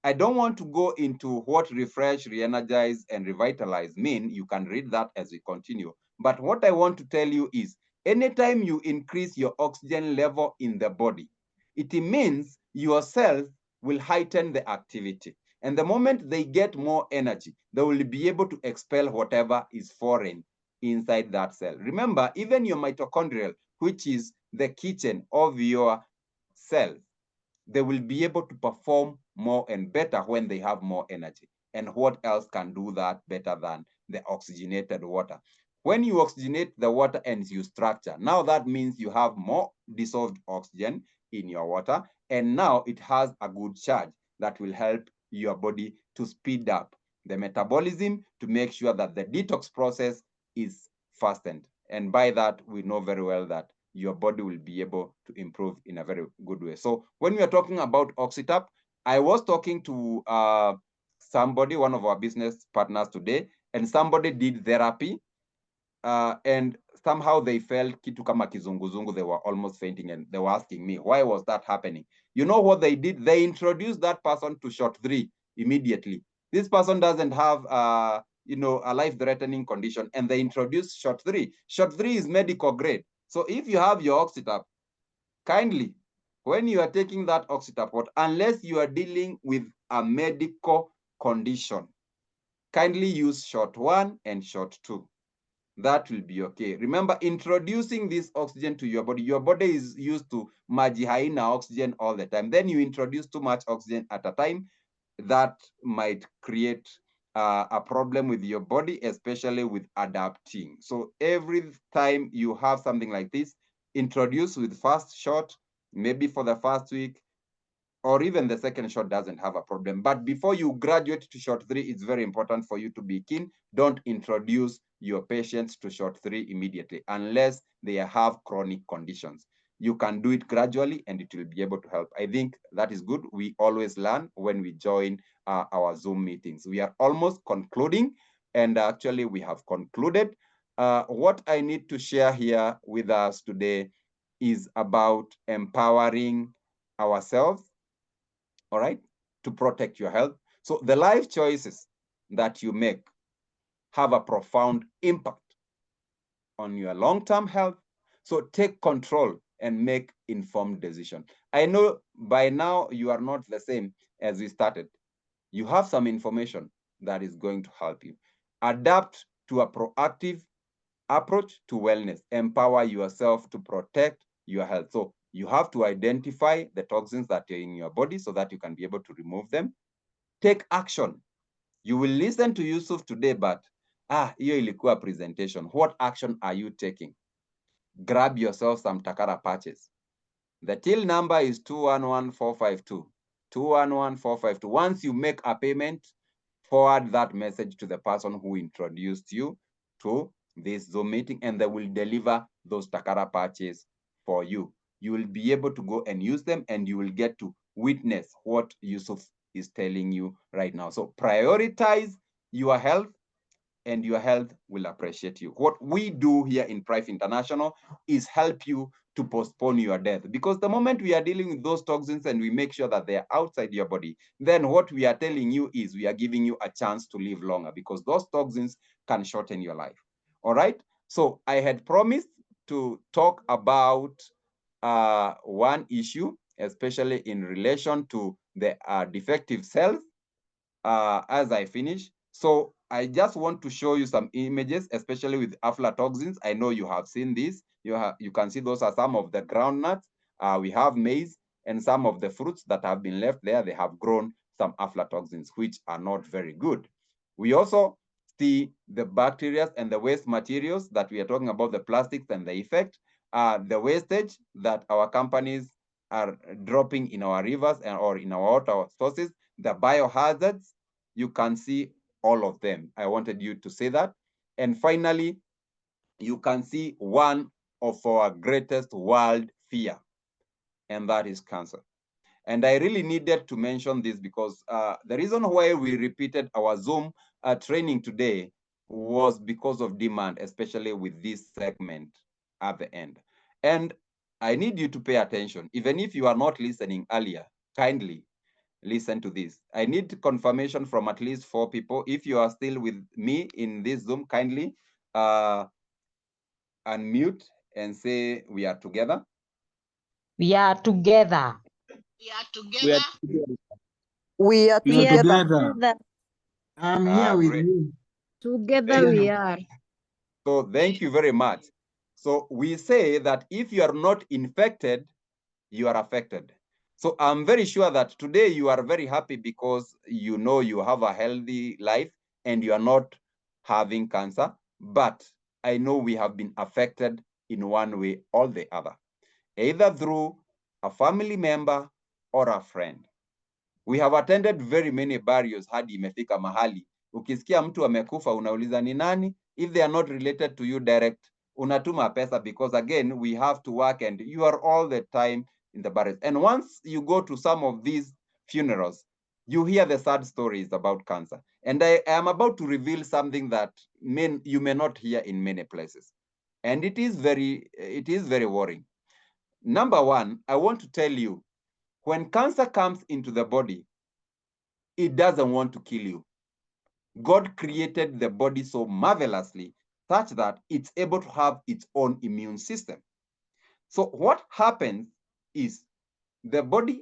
Speaker 1: I don't want to go into what refresh, re-energize, and revitalize mean. You can read that as we continue. But what I want to tell you is, anytime you increase your oxygen level in the body, it means your cells will heighten the activity. And the moment they get more energy, they will be able to expel whatever is foreign inside that cell. Remember, even your mitochondrial, which is the kitchen of your cells, they will be able to perform more and better when they have more energy. And what else can do that better than the oxygenated water? When you oxygenate the water and you structure, now that means you have more dissolved oxygen in your water, and now it has a good charge that will help your body to speed up the metabolism to make sure that the detox process is fastened. And by that, we know very well that your body will be able to improve in a very good way. So when we are talking about Oxytop, I was talking to somebody, one of our business partners today, and somebody did therapy and somehow they felt kitu kama kizunguzungu. They were almost fainting and they were asking me, why was that happening? You know what they did? They introduced that person to shot 3 immediately. This person doesn't have a life-threatening condition, and they introduce shot 3. Shot 3 is medical grade. So if you have your oxytap, kindly, when you are taking that oxytapot, unless you are dealing with a medical condition, kindly use shot 1 and shot 2. That will be okay. Remember, introducing this oxygen to your body is used to maji haina oxygen all the time. Then you introduce too much oxygen at a time, that might create a problem with your body, especially with adapting. So every time you have something like this, introduce with first shot, maybe for the first week, or even the second shot doesn't have a problem. But before you graduate to shot 3, it's very important for you to be keen. Don't introduce your patients to shot 3 immediately unless they have chronic conditions. You can do it gradually and it will be able to help. I think that is good. We always learn when we join our Zoom meetings. We are almost concluding, and actually we have concluded. What I need to share here with us today is about empowering ourselves, all right, to protect your health. So the life choices that you make have a profound impact on your long-term health. So take control and make informed decisions. I know by now you are not the same as we started. You have some information that is going to help you. Adapt to a proactive approach to wellness. Empower yourself to protect your health. So you have to identify the toxins that are in your body so that you can be able to remove them. Take action. You will listen to Yusuf today, but hiyo ilikuwa presentation. What action are you taking? Grab yourself some Takara patches. The till number is 211452. 211452. Once you make a payment, forward that message to the person who introduced you to this Zoom meeting, and they will deliver those Takara patches for you. You will be able to go and use them, and you will get to witness what Yusuf is telling you right now. So prioritize your health, and your health will appreciate you. What we do here in Prife International is help you to postpone your death, because the moment we are dealing with those toxins and we make sure that they are outside your body, then what we are telling you is we are giving you a chance to live longer, because those toxins can shorten your life. All right. So I had promised to talk about one issue, especially in relation to the defective cells, as I finish. So I just want to show you some images, especially with aflatoxins. I know you have seen this. You can see those are some of the groundnuts. We have maize and some of the fruits that have been left there. They have grown some aflatoxins, which are not very good. We also see the bacteria and the waste materials that we are talking about, the plastics and the effect, the wastage that our companies are dropping in our rivers or in our water sources, the biohazards. You can see all of them. I wanted you to say that. And finally, you can see one of our greatest world fear, and that is cancer. And I really needed to mention this because the reason why we repeated our Zoom training today was because of demand, especially with this segment at the end. And I need you to pay attention. Even if you are not listening earlier, kindly listen to this. I need confirmation from at least 4 people. If you are still with me in this Zoom, kindly unmute and say we are together.
Speaker 3: We are together.
Speaker 4: We are together.
Speaker 3: We are
Speaker 2: We are
Speaker 3: together.
Speaker 2: together.
Speaker 5: I'm here with
Speaker 1: Great.
Speaker 5: you.
Speaker 2: Together we are.
Speaker 1: So thank you very much. So we say that if you are not infected, you are affected. So I'm very sure that today you are very happy because you know you have a healthy life and you are not having cancer. But I know we have been affected in one way or the other, either through a family member or a friend. We have attended very many burials hadi imefika mahali. Ukisikia mtu amekufa unauliza ni nani? If they are not related to you direct, unatuma pesa, because again, we have to work and you are all the time in the burials. And once you go to some of these funerals, you hear the sad stories about cancer. And I am about to reveal something that you may not hear in many places. And it is very worrying. Number one, I want to tell you, when cancer comes into the body, it doesn't want to kill you. God created the body so marvelously such that it's able to have its own immune system. So what happens is the body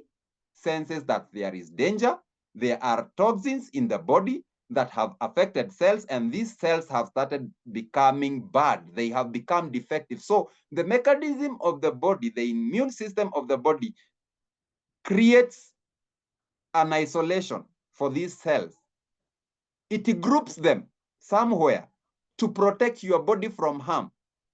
Speaker 1: senses that there is danger, there are toxins in the body that have affected cells, and these cells have started becoming bad. They have become defective. So the mechanism of the body, the immune system of the body, creates an isolation for these cells. It groups them somewhere to protect your body from harm.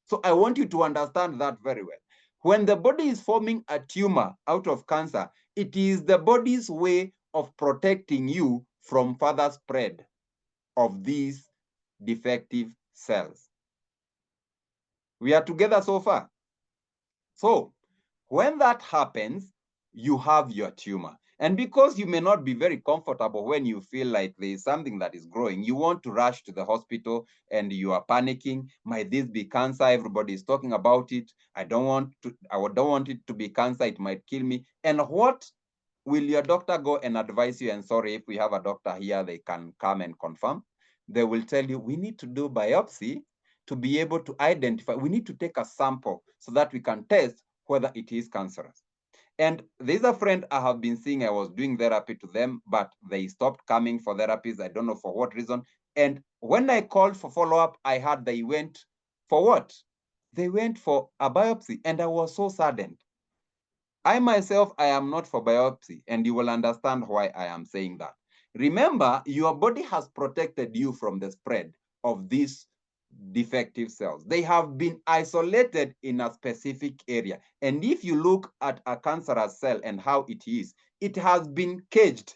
Speaker 1: So I want you to understand that very well. When the body is forming a tumor out of cancer, it is the body's way of protecting you from further spread of these defective cells. We are together so far? So when that happens, you have your tumor. And because you may not be very comfortable when you feel like there is something that is growing, you want to rush to the hospital and you are panicking. Might this be cancer? Everybody is talking about it. I don't want it to be cancer. It might kill me. And what will your doctor go and advise you? And sorry, if we have a doctor here, they can come and confirm. They will tell you, we need to do biopsy to be able to identify. We need to take a sample so that we can test whether it is cancerous. And there's a friend I have been seeing. I was doing therapy to them, but they stopped coming for therapies. I don't know for what reason. And when I called for follow-up, I heard they went for what? They went for a biopsy, and I was so saddened. I myself, I am not for biopsy, and you will understand why I am saying that. Remember, your body has protected you from the spread of these defective cells. They have been isolated in a specific area. And if you look at a cancerous cell and how it has been caged.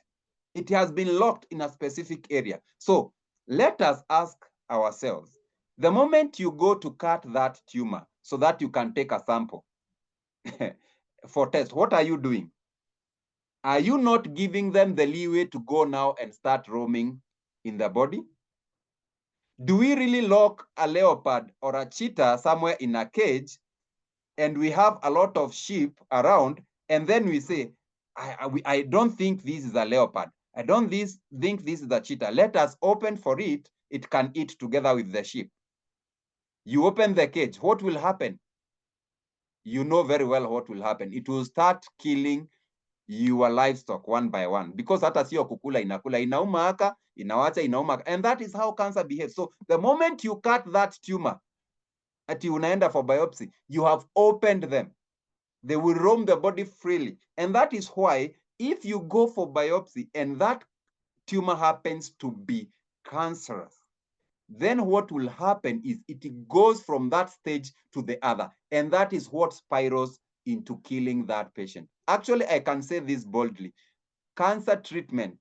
Speaker 1: It has been locked in a specific area. So let us ask ourselves, the moment you go to cut that tumor so that you can take a sample for test, what are you doing? Are you not giving them the leeway to go now and start roaming in the body? Do we really lock a leopard or a cheetah somewhere in a cage and we have a lot of sheep around, and then we say, I don't think this is a leopard. I don't think this is a cheetah. Let us open for it. It can eat together with the sheep. You open the cage. What will happen? You know very well what will happen. It will start killing your livestock one by one, because hata sio kukula inakula, inauma haka, inawacha inauma, and that is how cancer behaves. So the moment you cut that tumor, ati unaenda for biopsy, you have opened them. They will roam the body freely. And that is why if you go for biopsy and that tumor happens to be cancerous, then what will happen is it goes from that stage to the other. And that is what spirals into killing that patient. Actually, I can say this boldly. Cancer treatment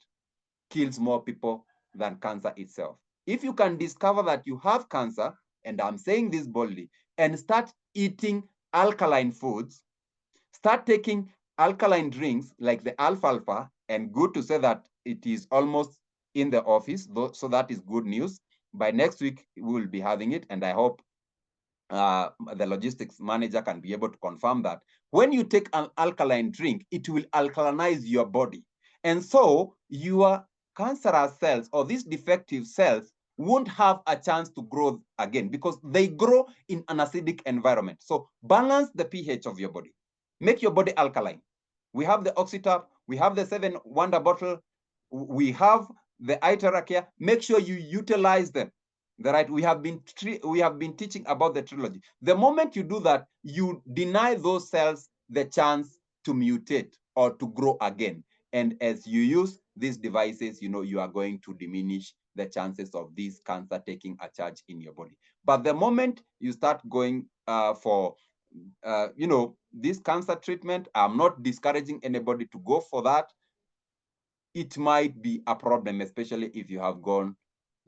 Speaker 1: kills more people than cancer itself. If you can discover that you have cancer, and I'm saying this boldly, and start eating alkaline foods, start taking alkaline drinks like the alfalfa, and good to say that it is almost in the office, so that is good news. By next week, we will be having it, and I hope the logistics manager can be able to confirm that. When you take an alkaline drink, it will alkalinize your body. And so your cancerous cells or these defective cells won't have a chance to grow again because they grow in an acidic environment. So balance the pH of your body. Make your body alkaline. We have the Oxytop, we have the 7 Wonder bottle, we have the Iterakia. Make sure you utilize them. Right? We have been teaching about the trilogy. The moment you do that, you deny those cells the chance to mutate or to grow again. And as you use these devices, you are going to diminish the chances of this cancer taking a charge in your body. But the moment you start going for this cancer treatment, I'm not discouraging anybody to go for that. It might be a problem, especially if you have gone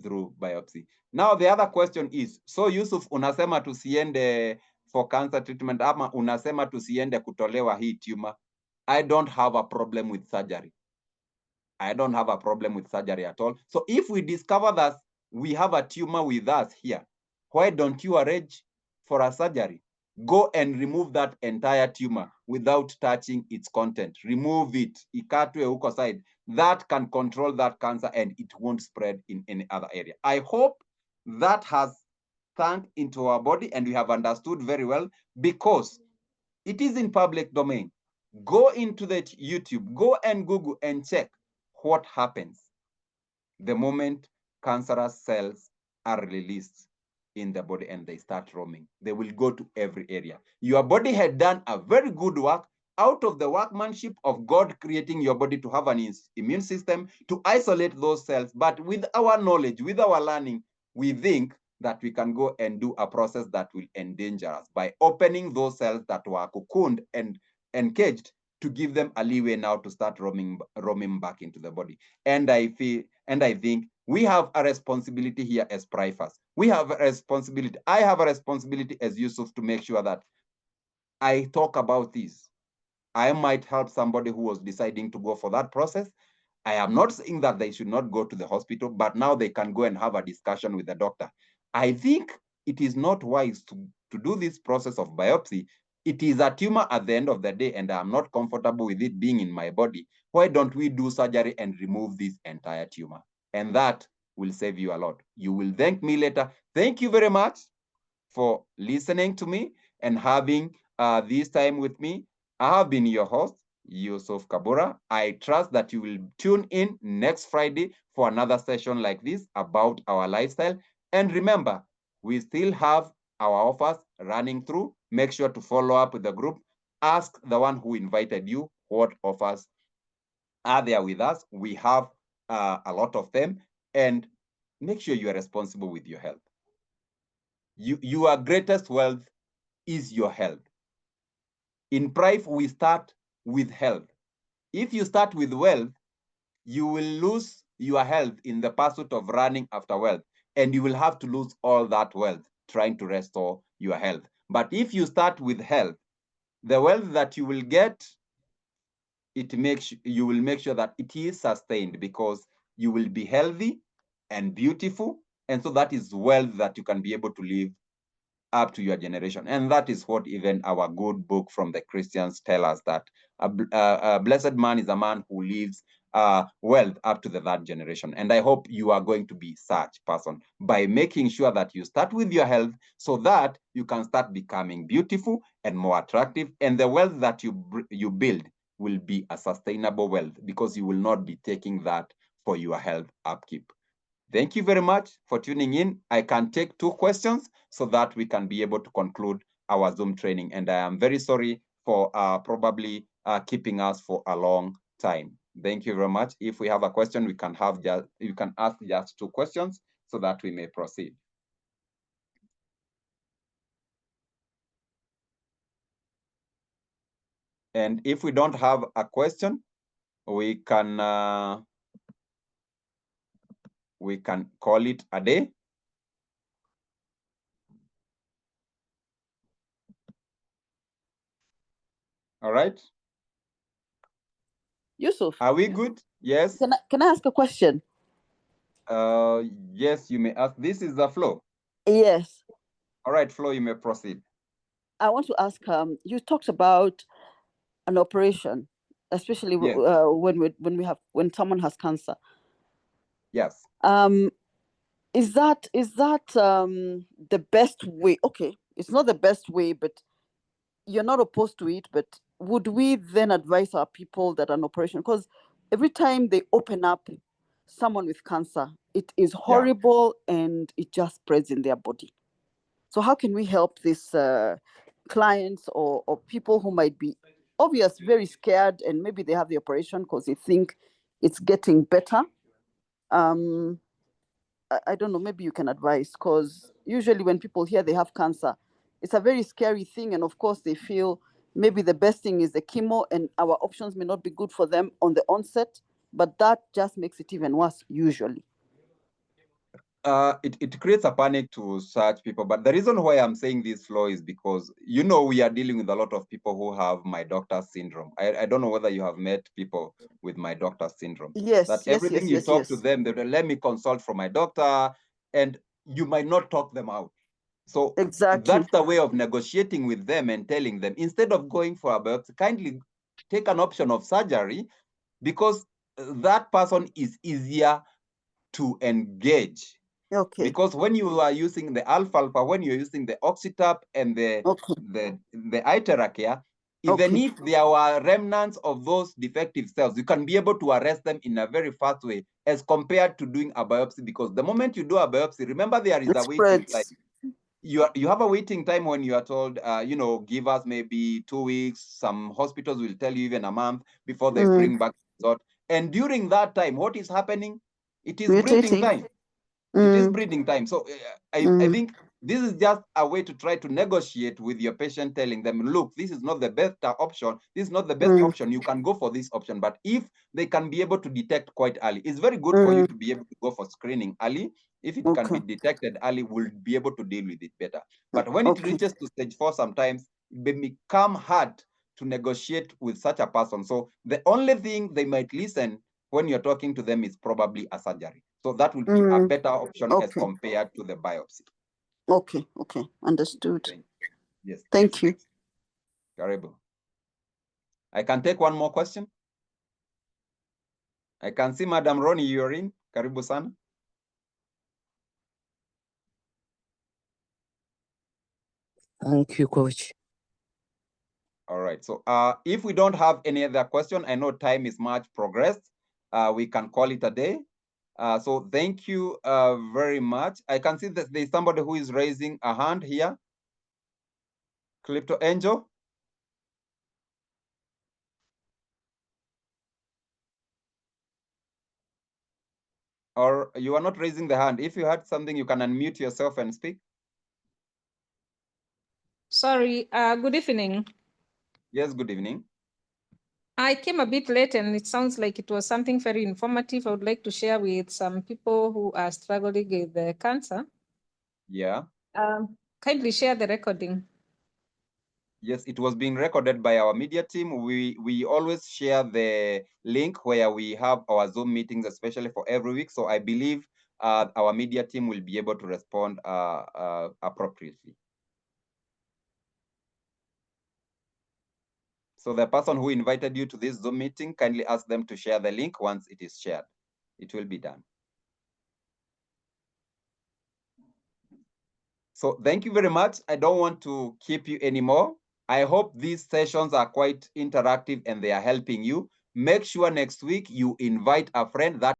Speaker 1: through biopsy. Now, the other question is, so Yusuf, unasema tusiende for cancer treatment ama unasema tusiende kutolewa hii tumor? I don't have a problem with surgery. I don't have a problem with surgery at all. So if we discover that we have a tumor with us here, why don't you arrange for a surgery? go and remove that entire tumor without touching its content. Remove it. Ikatwe huko side. That can control that cancer and it won't spread in any other area. I hope that has sunk into our body and we have understood very well, because it is in public domain. Go into the YouTube, go and Google and check what happens the moment cancerous cells are released in the body and they start roaming. They will go to every area. Your body had done a very good work out of the workmanship of God creating your body to have an immune system to isolate those cells. But with our knowledge, with our learning, we think that we can go and do a process that will endanger us by opening those cells that were cocooned and caged, to give them a leeway now to start roaming back into the body. And I think we have a responsibility here as prifers. We have a responsibility. I have a responsibility as Yusuf to make sure that I talk about this. I might help somebody who was deciding to go for that process. I am not saying that they should not go to the hospital, but now they can go and have a discussion with the doctor. I think it is not wise to do this process of biopsy. It is a tumor at the end of the day, and I'm not comfortable with it being in my body. Why don't we do surgery and remove this entire tumor? And that will save you a lot. You will thank me later. Thank you very much for listening to me and having this time with me. I have been your host, Yusuf Kabura. I trust that you will tune in next Friday for another session like this about our lifestyle. And remember, we still have our offers running through. Make sure to follow up with the group. Ask the one who invited you what offers are there with us. We have a lot of them. And make sure you are responsible with your health. Your greatest wealth is your health. In Prive, we start with health. If you start with wealth, you will lose your health in the pursuit of running after wealth, and you will have to lose all that wealth trying to restore your health. But if you start with health, the wealth that you will get, you will make sure that it is sustained, because you will be healthy and beautiful, and so that is wealth that you can be able to live up to your generation. And that is what even our good book from the Christians tell us, that a blessed man is a man who lives wealth up to the third generation. And I hope you are going to be such person by making sure that you start with your health, so that you can start becoming beautiful and more attractive. And the wealth that you build will be a sustainable wealth, because you will not be taking that for your health upkeep. Thank you very much for tuning in. I can take 2 questions so that we can be able to conclude our Zoom training. And I am very sorry for probably keeping us for a long time. Thank you very much. If we have a question, you can ask just 2 questions so that we may proceed. And if we don't have a question, we can call it a day. All right.
Speaker 6: Yusuf.
Speaker 1: Are we good? Yes.
Speaker 6: Can I ask a question?
Speaker 1: Yes, you may ask. This is the flow.
Speaker 6: Yes.
Speaker 1: All right, Flo, you may proceed.
Speaker 6: I want to ask, you talked about an operation, especially
Speaker 1: Yes.
Speaker 6: when someone has cancer.
Speaker 1: Yes.
Speaker 6: Is that the best way? Okay, it's not the best way, but you're not opposed to it. But would we then advise our people that an operation, because every time they open up someone with cancer, it is horrible and it just spreads in their body. So how can we help these clients or people who might be very scared, and maybe they have the operation because they think it's getting better? I don't know, maybe you can advise, because usually when people hear they have cancer, it's a very scary thing. And of course, they feel maybe the best thing is the chemo, and our options may not be good for them on the onset, but that just makes it even worse usually.
Speaker 1: It creates a panic to such people. But the reason why I'm saying this, Flo, is because, we are dealing with a lot of people who have my doctor's syndrome. I don't know whether you have met people with my doctor's syndrome.
Speaker 6: Yes.
Speaker 1: That everything you talk to them, they will, let me consult from my doctor, and you might not talk them out. So
Speaker 6: Exactly.
Speaker 1: that's the way of negotiating with them and telling them, instead of going for a biopsy, kindly take an option of surgery, because that person is easier to engage.
Speaker 6: Okay.
Speaker 1: Because when you are using the alfalfa, when you're using the oxytap and the iteracare, even if there were remnants of those defective cells, you can be able to arrest them in a very fast way as compared to doing a biopsy, because the moment you do a biopsy, remember there is a waiting time. You have a waiting time when you are told, give us maybe 2 weeks. Some hospitals will tell you even a month before they bring back the result. And during that time, what is happening? It is breeding time. It is breeding time. So I think this is just a way to try to negotiate with your patient, telling them, look, this is not the best option. This is not the best option. You can go for this option. But if they can be able to detect quite early, it's very good for you to be able to go for screening early. If it can be detected early, we'll be able to deal with it better. But when it reaches to stage 4, sometimes it may become hard to negotiate with such a person. So the only thing they might listen when you're talking to them is probably a surgery. So that will be a better option as compared to the biopsy.
Speaker 6: Okay, understood.
Speaker 1: Yes.
Speaker 6: Thank you.
Speaker 1: Karibu. I can take one more question. I can see Madam Ronnie, you're in. Karibu sana.
Speaker 7: Thank you, Coach.
Speaker 1: All right. So if we don't have any other question, I know time is much progressed. We can call it a day. So thank you very much. I can see that there's somebody who is raising a hand here. Crypto Angel. Or you are not raising the hand. If you had something, you can unmute yourself and speak.
Speaker 8: Sorry, good evening.
Speaker 1: Yes, good evening.
Speaker 8: I came a bit late and it sounds like it was something very informative. I would like to share with some people who are struggling with the cancer.
Speaker 1: Yeah.
Speaker 8: Kindly share the recording.
Speaker 1: Yes, it was being recorded by our media team. We always share the link where we have our Zoom meetings, especially for every week. So I believe our media team will be able to respond appropriately. So the person who invited you to this Zoom meeting, kindly ask them to share the link once it is shared. It will be done. So thank you very much. I don't want to keep you anymore. I hope these sessions are quite interactive and they are helping you. Make sure next week you invite a friend that